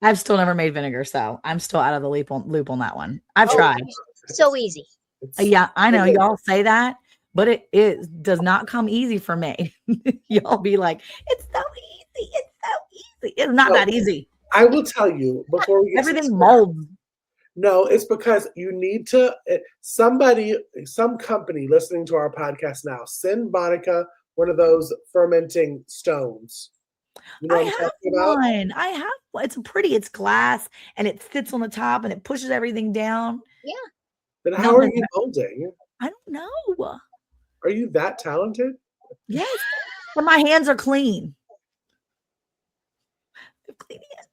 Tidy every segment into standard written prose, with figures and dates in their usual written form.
I've still never made vinegar, so I'm still out of the loop on that one. I've Oh, tried. so easy. Yeah, I know y'all say that, but it does not come easy for me. Y'all be like, it's so easy. It's so easy. It's not No, that easy. I will tell you before we get to Everything molds. no, it's because you need to somebody, some company listening to our podcast now, send Monica one of those fermenting stones. You know I what I'm have talking about? one. I have one. It's pretty. It's glass and it sits on the top and it pushes everything down. Yeah. Then how No, are you molding? I don't know. Are you that talented? Yes, but my hands are clean. Clean hands.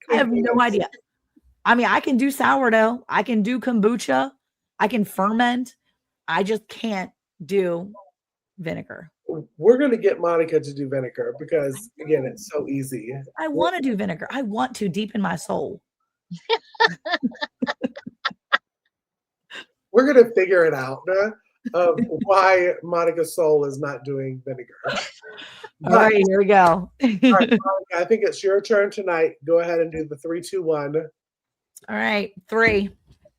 I have no idea. I mean, I can do sourdough. I can do kombucha. I can ferment. I just can't do vinegar. We're going to get Monica to do vinegar because, again, it's so easy. I want to do vinegar. I want to deep in my soul. We're going to figure it out of why Monica's soul is not doing vinegar. All right, here we go. All right, Monica, I think it's your turn tonight. Go ahead and do the 3, 2, 1. All right, 3,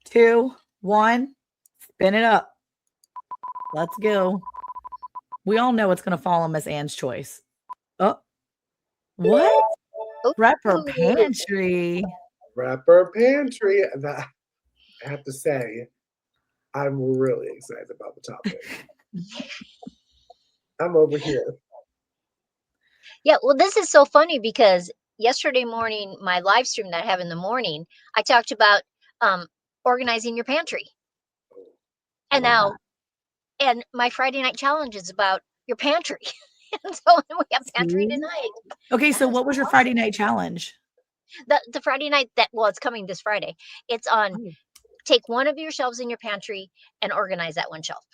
2, 1. Spin it up. Let's go. We all know it's going to fall on Miss Ann's choice. Oh, what? Prepper Pantry. Prepper Pantry. That, I have to say, I'm really excited about the topic. I'm over here. Yeah, well, this is so funny because yesterday morning, my live stream that I have in the morning, I talked about organizing your pantry. And now, and my Friday night challenge is about your pantry. And so we have pantry tonight. Okay, so what was your Friday night challenge? The Friday night well, it's coming this Friday. It's on take one of your shelves in your pantry and organize that one shelf.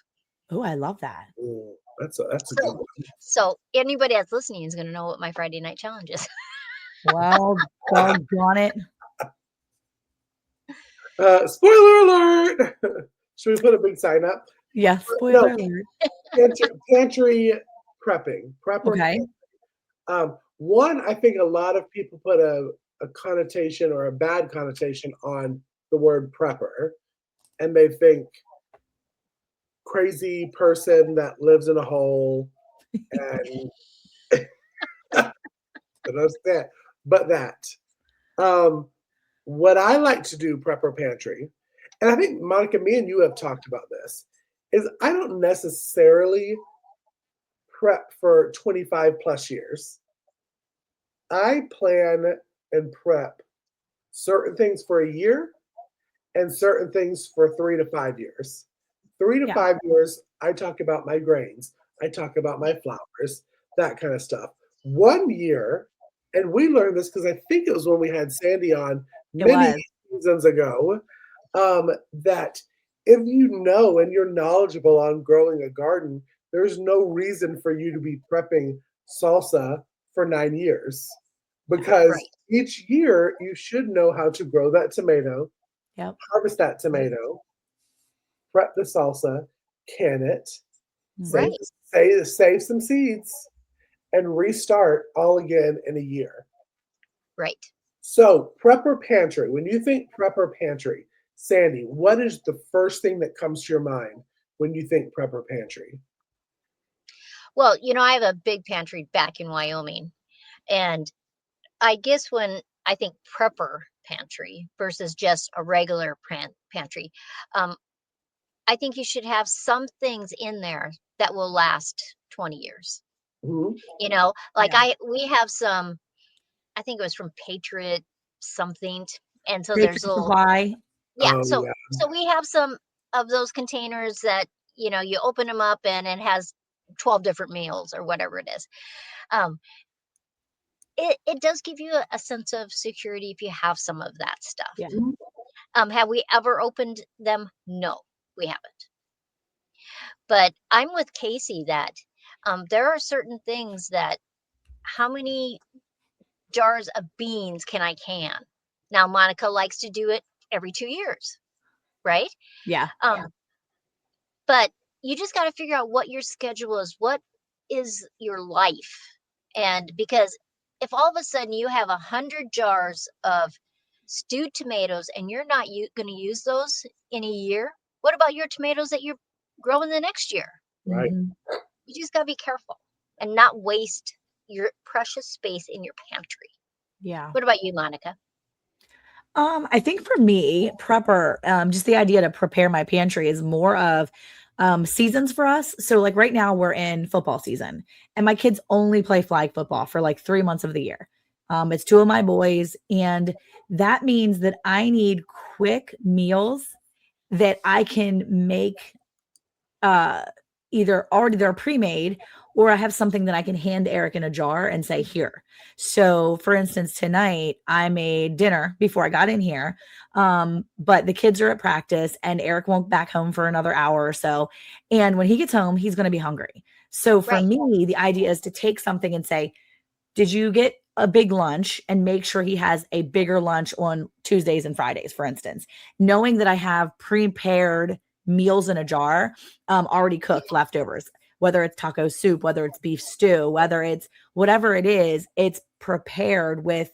Oh, I love that. Ooh, that's a good one. So anybody that's listening is going to know what my Friday night challenge is. Well, doggone it. Spoiler alert! Should we put a big sign up? Yes, spoiler alert. Pantry prepping. Prepper. Okay. One, I think a lot of people put a connotation or a bad connotation on the word prepper, and they think crazy person that lives in a hole and but that. What I like to do, prepper pantry, and I think Monica, me and you have talked about this, is I don't necessarily prep for 25 plus years. I plan and prep certain things for a year and certain things for 3 to 5 years. 3 to 5 years, I talk about my grains, I talk about my flours, that kind of stuff. 1 year, and we learned this because I think it was when we had Sandy on many seasons ago, that if you know and you're knowledgeable on growing a garden, there's no reason for you to be prepping salsa for 9 years because each year you should know how to grow that tomato, harvest that tomato, prep the salsa, can it, save some seeds, and restart all again in a year. Right. So, prepper pantry. When you think prepper pantry, Sandy, what is the first thing that comes to your mind when you think prepper pantry? Well, I have a big pantry back in Wyoming. And I guess when I think prepper pantry versus just a regular pantry, I think you should have some things in there that will last 20 years. Mm-hmm. We have some, I think it was from Patriot something. And so there's a little supply. So we have some of those containers that, you open them up and it has 12 different meals or whatever it is. It does give you a sense of security if you have some of that stuff. Yeah. Have we ever opened them? No, we haven't. But I'm with Casey that there are certain things that how many jars of beans can I can? Now, Monica likes to do it every 2 years, right? Yeah. But you just got to figure out what your schedule is. What is your life? And because if all of a sudden you have 100 jars of stewed tomatoes and you're not going to use those in a year, what about your tomatoes that you're growing the next year? Right. You just got to be careful and not waste your precious space in your pantry. Yeah. What about you, Monica? I think for me, prepper, just the idea to prepare my pantry is more of seasons for us. So like right now we're in football season and my kids only play flag football for like 3 months of the year. It's two of my boys, and that means that I need quick meals that I can make either already they're pre-made, or I have something that I can hand Eric in a jar and say, here. So for instance, tonight I made dinner before I got in here. But the kids are at practice and Eric won't back home for another hour or so. And when he gets home, he's going to be hungry. So for Right. me, the idea is to take something and say, did you get a big lunch, and make sure he has a bigger lunch on Tuesdays and Fridays, for instance, knowing that I have prepared meals in a jar, already cooked leftovers, whether it's taco soup, whether it's beef stew, whether it's whatever it is, it's prepared with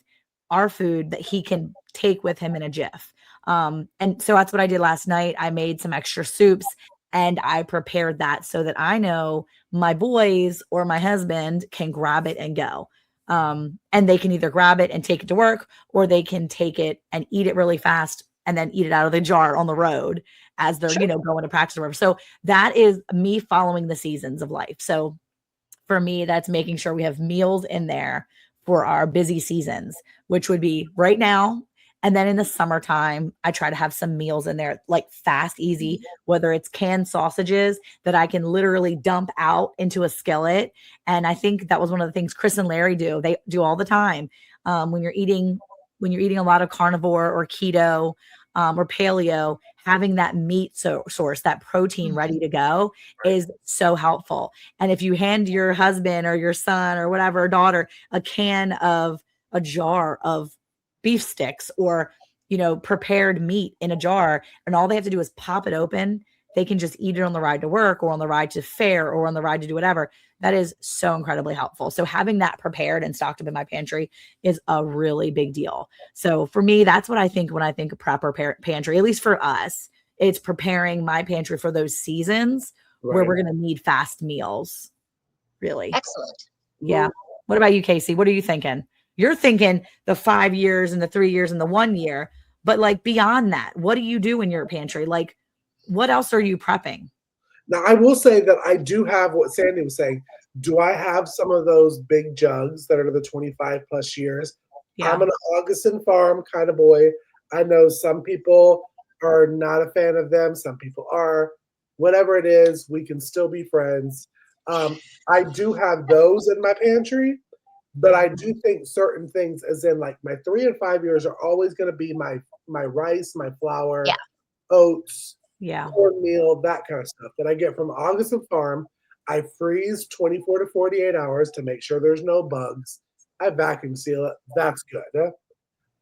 our food that he can take with him in a jiff. And so that's what I did last night. I made some extra soups and I prepared that so that I know my boys or my husband can grab it and go. And they can either grab it and take it to work, or they can take it and eat it really fast and then eat it out of the jar on the road as they're, going to practice or whatever. So that is me following the seasons of life. So for me, that's making sure we have meals in there for our busy seasons, which would be right now. And then in the summertime, I try to have some meals in there, like fast, easy, whether it's canned sausages that I can literally dump out into a skillet. And I think that was one of the things Chris and Larry do. They do all the time. When you're eating a lot of carnivore or keto or paleo, having that meat source, that protein ready to go is so helpful. And if you hand your husband or your son or whatever, daughter, a jar of beef sticks or prepared meat in a jar, and all they have to do is pop it open, they can just eat it on the ride to work or on the ride to fair or on the ride to do whatever. That is so incredibly helpful. So having that prepared and stocked up in my pantry is a really big deal. So for me, that's what I think when I think of prepper pantry, at least for us. It's preparing my pantry for those seasons where we're going to need fast meals. Really. Excellent. Yeah. What about you, Casey? What are you thinking? You're thinking the 5 years and the 3 years and the 1 year, but like beyond that, what do you do in your pantry? Like, what else are you prepping? Now, I will say that I do have what Sandy was saying. Do I have some of those big jugs that are the 25 plus years? Yeah. I'm an Augustin Farm kind of boy. I know some people are not a fan of them. Some people are. Whatever it is, we can still be friends. I do have those in my pantry, but I do think certain things, as in like my 3 and 5 years, are always going to be my rice, my flour, oats, cornmeal, that kind of stuff that I get from Augustin Farm. I freeze 24 to 48 hours to make sure there's no bugs. I vacuum seal it. That's good.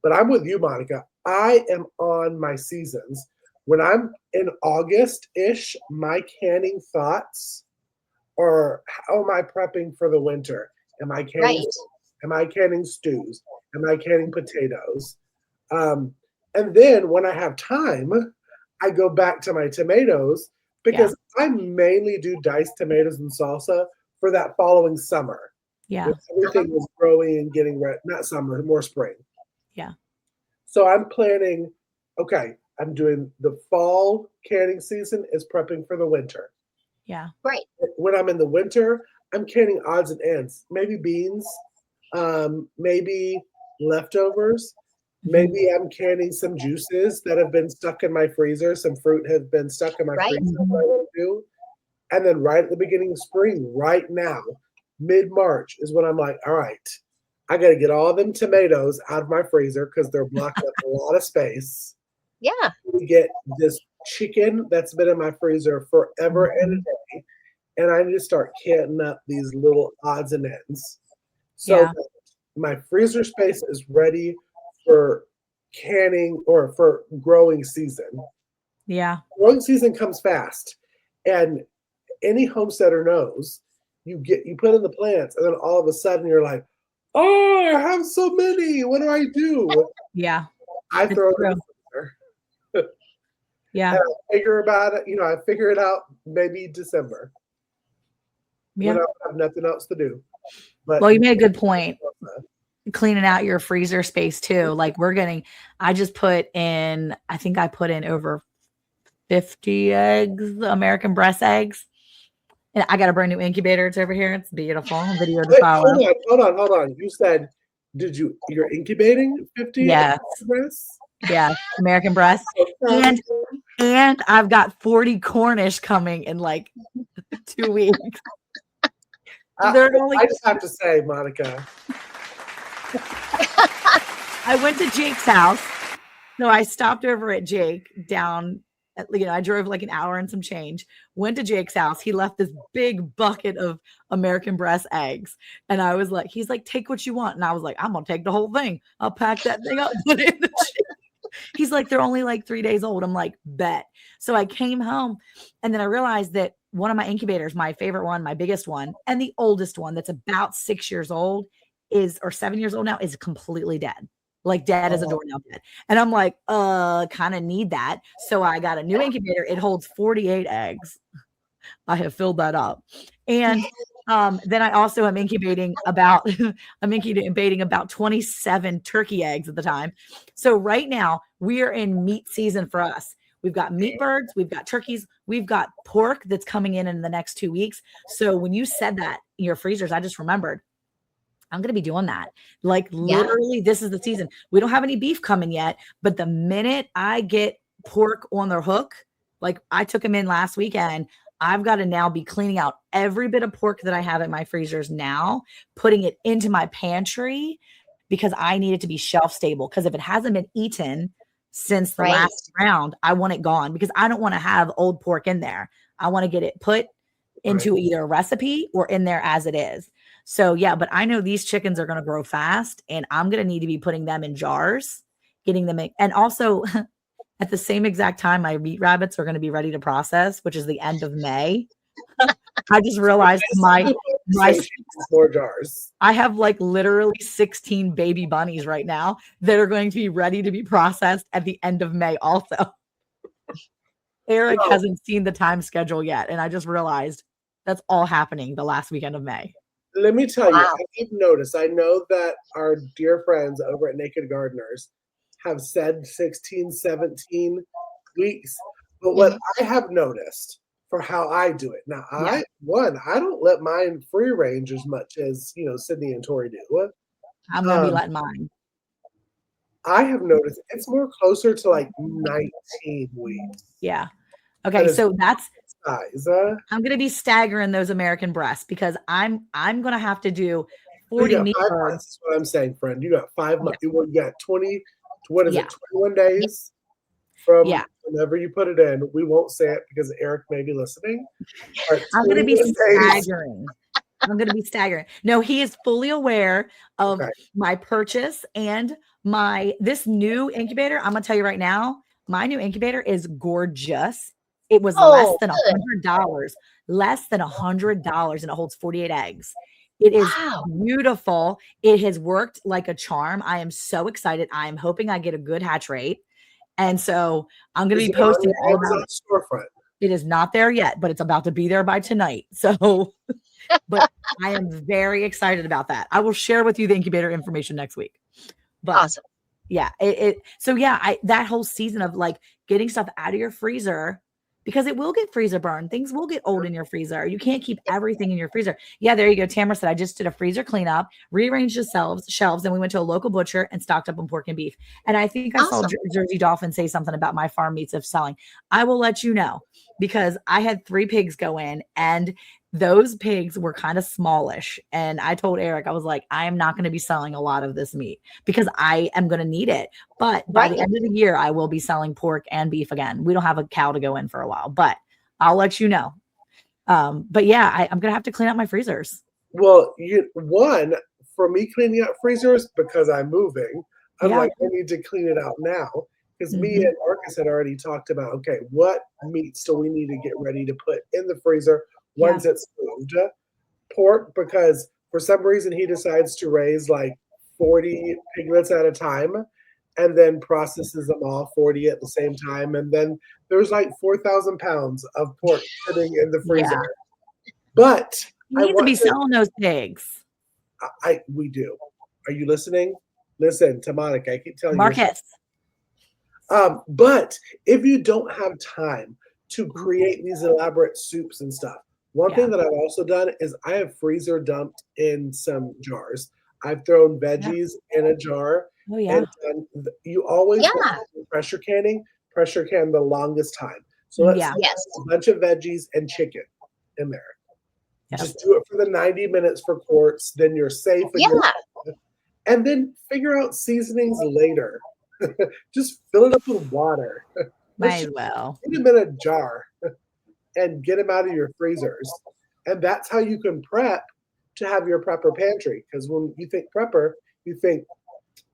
But I'm with you, Monica. I am on my seasons. When I'm in August-ish, my canning thoughts are, how am I prepping for the winter? Am I canning stews? Am I canning potatoes? And then when I have time, I go back to my tomatoes because I mainly do diced tomatoes and salsa for that following summer. Yeah. Everything is growing and getting ready. Not summer, more spring. Yeah. So I'm planning, okay, I'm doing the fall canning season is prepping for the winter. Yeah. Right. When I'm in the winter, I'm canning odds and ends. Maybe beans, maybe leftovers. Maybe I'm canning some juices that have been stuck in my freezer. Some fruit has been stuck in my freezer. And then right at the beginning of spring, right now, mid-March is when I'm like, all right, I got to get all them tomatoes out of my freezer because they're blocking up a lot of space. Yeah. To get this chicken that's been in my freezer forever and a day. And I need to start canning up these little odds and ends. So my freezer space is ready for canning or for growing season. Yeah. Growing season comes fast. And any homesteader knows you put in the plants and then all of a sudden you're like, Oh, I have so many. What do I do? Yeah. I It's throw it in true. the freezer. Yeah. And I figure about it. I figure it out maybe December when Yeah. I have nothing else to do. But Well, you made a good point. Cleaning out your freezer space too. Like I just put in, I think I put in over 50 eggs, American breast eggs. And I got a brand new incubator. It's over here. It's beautiful. Video to Wait, follow. hold on. You said, you're incubating 50 Yes. breasts? Yeah. American breast. And I've got 40 Cornish coming in like 2 weeks. I just have to say, Monica. I went to Jake's house. So I stopped over at Jake down I drove like an hour and some change, went to Jake's house. He left this big bucket of American breast eggs. And I was like, he's like, take what you want. And I was like, I'm going to take the whole thing. I'll pack that thing up. Put it in the He's like, they're only like 3 days old. I'm like, bet. So I came home and then I realized that one of my incubators, my favorite one, my biggest one, and the oldest one that's about 6 years old or 7 years old now is completely dead. Like dead as a doornail dead. And I'm like, kind of need that. So I got a new incubator. It holds 48 eggs. I have filled that up. And then I also am incubating about 27 turkey eggs at the time. So right now we are in meat season for us. We've got meat birds, we've got turkeys, we've got pork that's coming in the next 2 weeks. So when you said that in your freezers, I just remembered I'm going to be doing that. Like literally, this is the season. We don't have any beef coming yet, but the minute I get pork on the hook, like I took him in last weekend, I've got to now be cleaning out every bit of pork that I have in my freezers now, putting it into my pantry because I need it to be shelf stable. Because if it hasn't been eaten since the last round, I want it gone because I don't want to have old pork in there. I want to get it put into either a recipe or in there as it is. So yeah, but I know these chickens are going to grow fast and I'm going to need to be putting them in jars, getting them in. And also at the same exact time, my meat rabbits are going to be ready to process, which is the end of May. I just realized my more jars. I have like literally 16 baby bunnies right now that are going to be ready to be processed at the end of May also. Eric hasn't seen the time schedule yet. And I just realized that's all happening the last weekend of May. Let me tell you, I've noticed, I know that our dear friends over at Naked Gardeners have said 16, 17 weeks. But what I have noticed for how I do it, now I don't let mine free range as much as, Sydney and Tori do. I'm going to be letting mine. I have noticed it's more closer to like 19 weeks. Yeah. Okay, so that's size. I'm gonna be staggering those American breasts because I'm gonna have to do 40 meat birds. That's what I'm saying, friend. You got 5 months. You got 20. What is it? 21 days from whenever you put it in. We won't say it because Eric may be listening. I'm gonna be staggering. I'm going to be staggering. No, he is fully aware of my purchase and this new incubator. I'm going to tell you right now, my new incubator is gorgeous. It was less than $100, and it holds 48 eggs. It is beautiful. It has worked like a charm. I am so excited. I am hoping I get a good hatch rate. And so I'm going to be posting all about it. Storefront. It is not there yet, but it's about to be there by tonight. So, but I am very excited about that. I will share with you the incubator information next week. But awesome. Yeah. That whole season of like getting stuff out of your freezer, because it will get freezer burn. Things will get old in your freezer. You can't keep everything in your freezer. Yeah, there you go. Tamara said, I just did a freezer cleanup, rearranged the shelves, and we went to a local butcher and stocked up on pork and beef. And I think I saw Jersey Dolphin say something about my farm meats of selling. I will let you know because I had 3 pigs go in and those pigs were kind of smallish. And I told Eric, I was like, I am not going to be selling a lot of this meat because I am going to need it. But by the end of the year, I will be selling pork and beef again. We don't have a cow to go in for a while, but I'll let you know. But yeah, I'm going to have to clean out my freezers. Well, for me cleaning out freezers, because I'm moving, I'm like, I need to clean it out now. Because me and Marcus had already talked about, okay, what meats do we need to get ready to put in the freezer once it's moved? Pork, because For some reason, he decides to raise like 40 piglets at a time and then processes them all 40 at the same time. And then there's like 4,000 pounds of pork sitting in the freezer. Yeah. But You I need to want be selling those pigs. we do. Are you listening? Listen to Monica. I keep telling you. Marcus. But if you don't have time to create these elaborate soups and stuff, one thing that I've also done is I have freezer dumped in some jars. I've thrown veggies in a jar. Oh, yeah. And you always want pressure can the longest time. So let's say a bunch of veggies and chicken in there. Yep. Just do it for the 90 minutes for quarts. Then you're safe. And then figure out seasonings later. Just fill it up with water. Might as well. Put them in a jar and get them out of your freezers. And that's how you can prep to have your prepper pantry. Because when you think prepper, you think,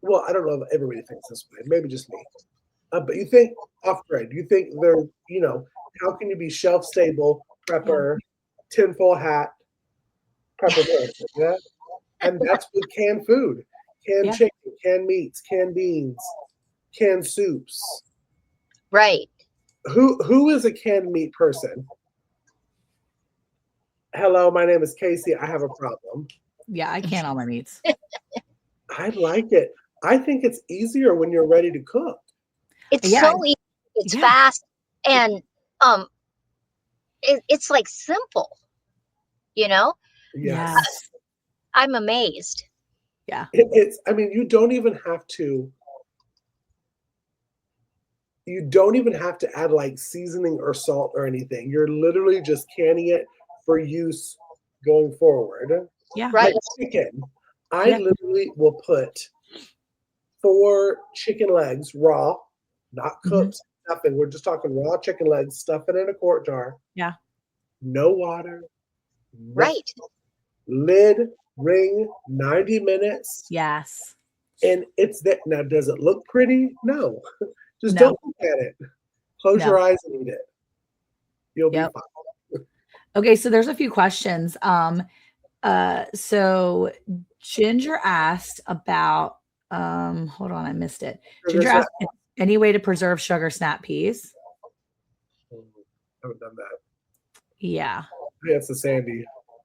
well, I don't know if everybody thinks this way. Maybe just me. But you think off-grid. You think they're, how can you be shelf-stable, prepper, tinfoil hat, prepper pantry? Yeah? And that's with canned food. Canned chicken, canned meats, canned beans, canned soups. Right. Who is a canned meat person? Hello, my name is Casey. I have a problem. Yeah, I can all my meats. I like it. I think it's easier when you're ready to cook. It's so easy. It's fast, and it's like simple. Yes. I'm amazed. Yeah. You don't even have to add like seasoning or salt or anything. You're literally just canning it for use going forward. Yeah. Right. Like chicken. I literally will put 4 chicken legs raw, not cooked, nothing. We're just talking raw chicken legs, stuff it in a quart jar. Yeah. No water. Right. Lid, ring, 90 minutes. Yes. And it's that. Now, does it look pretty? No. Just don't look at it. Close your eyes and eat it. You'll be fine. Okay, so there's a few questions. So Ginger asked about hold on, I missed it. Ginger asked any way to preserve sugar snap peas. I haven't done that. Yeah. It's a Sandy.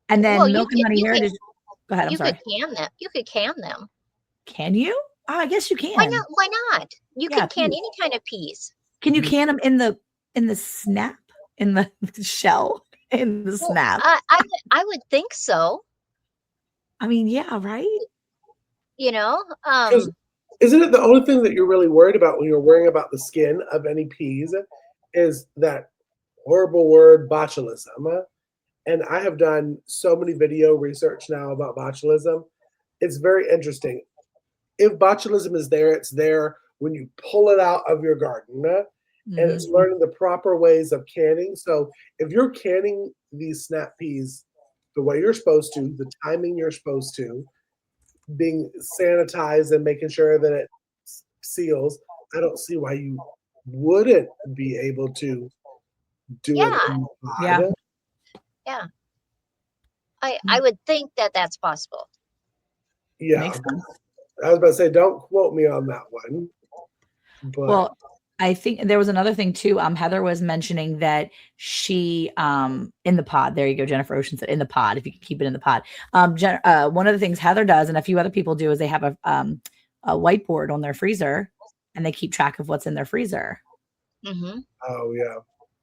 And then Milk and Honey Heritage. Go ahead. I'm sorry. Could can them. You could can them. Can you? Oh, I guess you can. Why not? You can can any kind of peas. Can you can them in the snap, in the shell, in the snap? I would think so. I mean, yeah, right. Isn't it the only thing that you're really worried about when you're worrying about the skin of any peas is that horrible word botulism? And I have done so many video research now about botulism. It's very interesting. If botulism is there, it's there when you pull it out of your garden. And it's learning the proper ways of canning. So if you're canning these snap peas the way you're supposed to, the timing you're supposed to, being sanitized and making sure that it seals, I don't see why you wouldn't be able to do it in the pod. Yeah. I would think that that's possible. Yeah. Makes sense. I was about to say, don't quote me on that one. But well, I think there was another thing too. Heather was mentioning that she in the pod. There you go, Jennifer Ocean said in the pod. If you can keep it in the pod. One of the things Heather does, and a few other people do, is they have a whiteboard on their freezer, and they keep track of what's in their freezer. Mm-hmm. Oh yeah,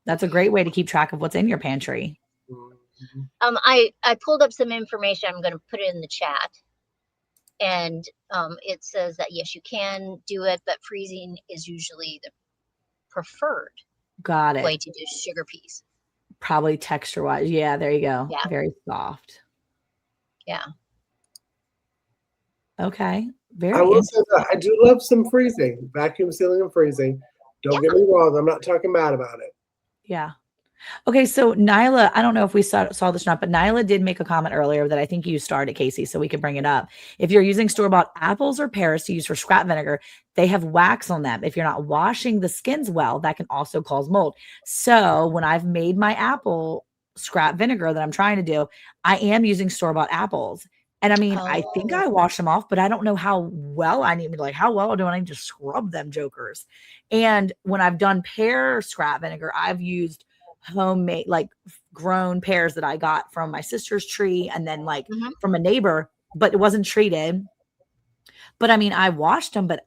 that's a great way to keep track of what's in your pantry. Mm-hmm. I pulled up some information. I'm going to put it in the chat. And it says that, yes, you can do it, but freezing is usually the preferred way to do sugar peas. Probably texture-wise. Yeah, there you go. Yeah. Very soft. Yeah. Okay. I will say that I do love some freezing, vacuum sealing and freezing. Don't get me wrong. I'm not talking bad about it. Yeah. Okay, so Nyla, I don't know if we saw this or not, but Nyla did make a comment earlier that I think you started, Casey, so we could bring it up. If you're using store-bought apples or pears to use for scrap vinegar, they have wax on them. If you're not washing the skins well, that can also cause mold. So when I've made my apple scrap vinegar that I'm trying to do, I am using store-bought apples. And I mean, I think Oh. I wash them off, but I don't know how well I need, like, how well do I need to scrub them jokers? And when I've done pear scrap vinegar, I've used homemade, like grown pears that I got from my sister's tree and then like Mhm. from a neighbor, but it wasn't treated. But I mean, I washed them, but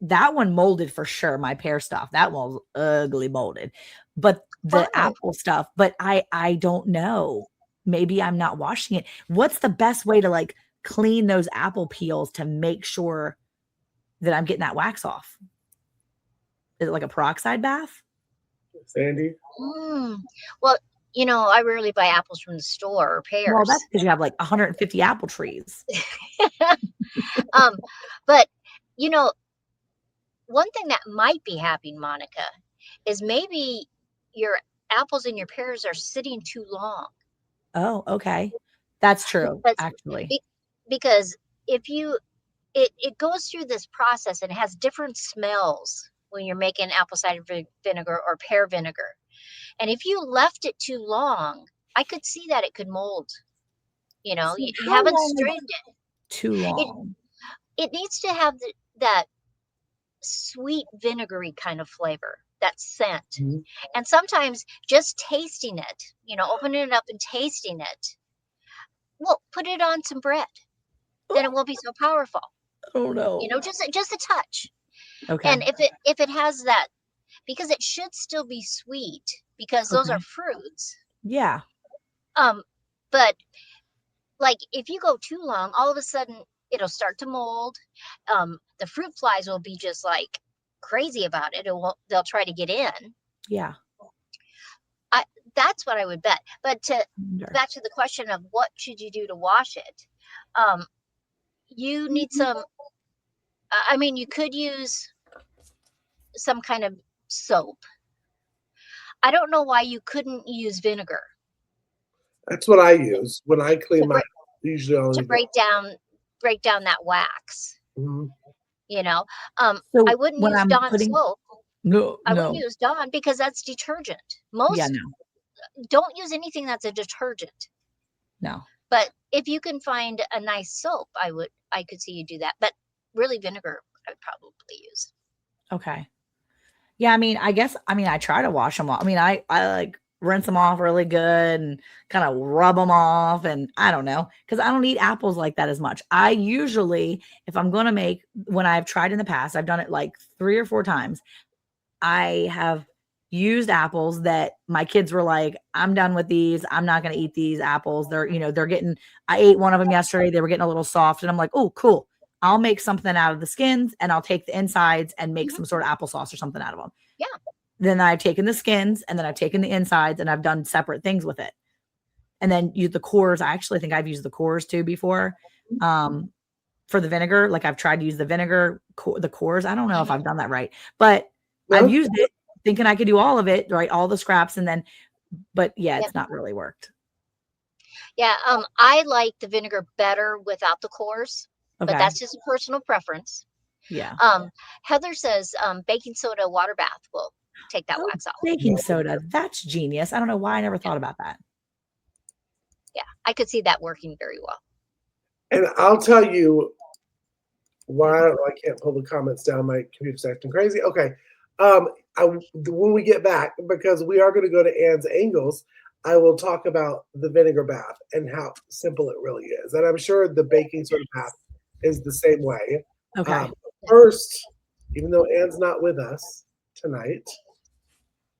that one molded for sure. My pear stuff, that one was ugly molded. But the Oh. apple stuff, but I don't know. Maybe I'm not washing it. What's the best way to like clean those apple peels to make sure that I'm getting that wax off? Is it like a peroxide bath? Sandy? Mm. Well, I rarely buy apples from the store or Well, that's pears. because you have like 150 apple trees. um, but one thing that might be happening, Monica, is maybe your apples and your pears are sitting too long. Oh, okay. That's true, Because, actually. be- because if you it goes through this process and it has different smells when you're making apple cider vinegar or pear vinegar. And if you left it too long, I could see that it could mold. So You how haven't long is strained it. too It long? it needs to have that sweet vinegary kind of flavor, that scent. Mhm. And sometimes just tasting it, opening it up and tasting it, well, put it on some bread. Then it won't be so powerful. Oh no. Just a touch. Okay. And if it has that, because it should still be sweet because those are Okay. fruits. Yeah. But like if you go too long, all of a sudden it'll start to mold. The fruit flies will be just like crazy about it. They'll try to get in. Yeah. That's what I would bet. But back to the question of what should you do to wash it? You need some. I mean, you could use some kind of soap. I don't know why you couldn't use vinegar That's what I use when I clean to my. Usually, to only. break down that wax. Mhm. I So wouldn't when use I'm Dawn putting soap. no, I wouldn't no. use Dawn because that's detergent. Yeah, Most no. don't use anything that's a detergent. No. But if you can find a nice soap, I could see you do that. But really vinegar I would probably use. Okay. Yeah, I mean, I try to wash them off. I mean, I like rinse them off really good and kind of rub them off. And I don't know, because I don't eat apples like that as much. I usually, if I'm going to make, when I've tried in the past, I've done it like 3 or 4 times. I have used apples that my kids were like, I'm done with these. I'm not going to eat these apples. They're getting, I ate one of them yesterday. They were getting a little soft. And I'm like, oh, cool. I'll make something out of the skins and I'll take the insides and make Mhm. some sort of applesauce or something out of them. Yeah. Then I've taken the skins and then I've taken the insides and I've done separate things with it. And then use the cores. I actually think I've used the cores too before. For the vinegar, like I've tried to use the vinegar, the cores. I don't know if I've done that right, but I've No? used it thinking I could do all of it, right? All the scraps. And then, but yeah, Yep. it's not really worked. Yeah. I like the vinegar better without the cores, Okay. but that's just a personal preference. Yeah. Heather says baking soda water bath will take that Oh, wax off. baking soda. That's genius. I don't know why I never thought about that. Yeah, I could see that working very well. And I'll tell you why I can't pull the comments down. My computer's acting crazy. Okay. When we get back, because we are going to go to Anne's Angles, I will talk about the vinegar bath and how simple it really is. And I'm sure the baking soda bath is the same way. Okay. First, even though Anne's not with us tonight,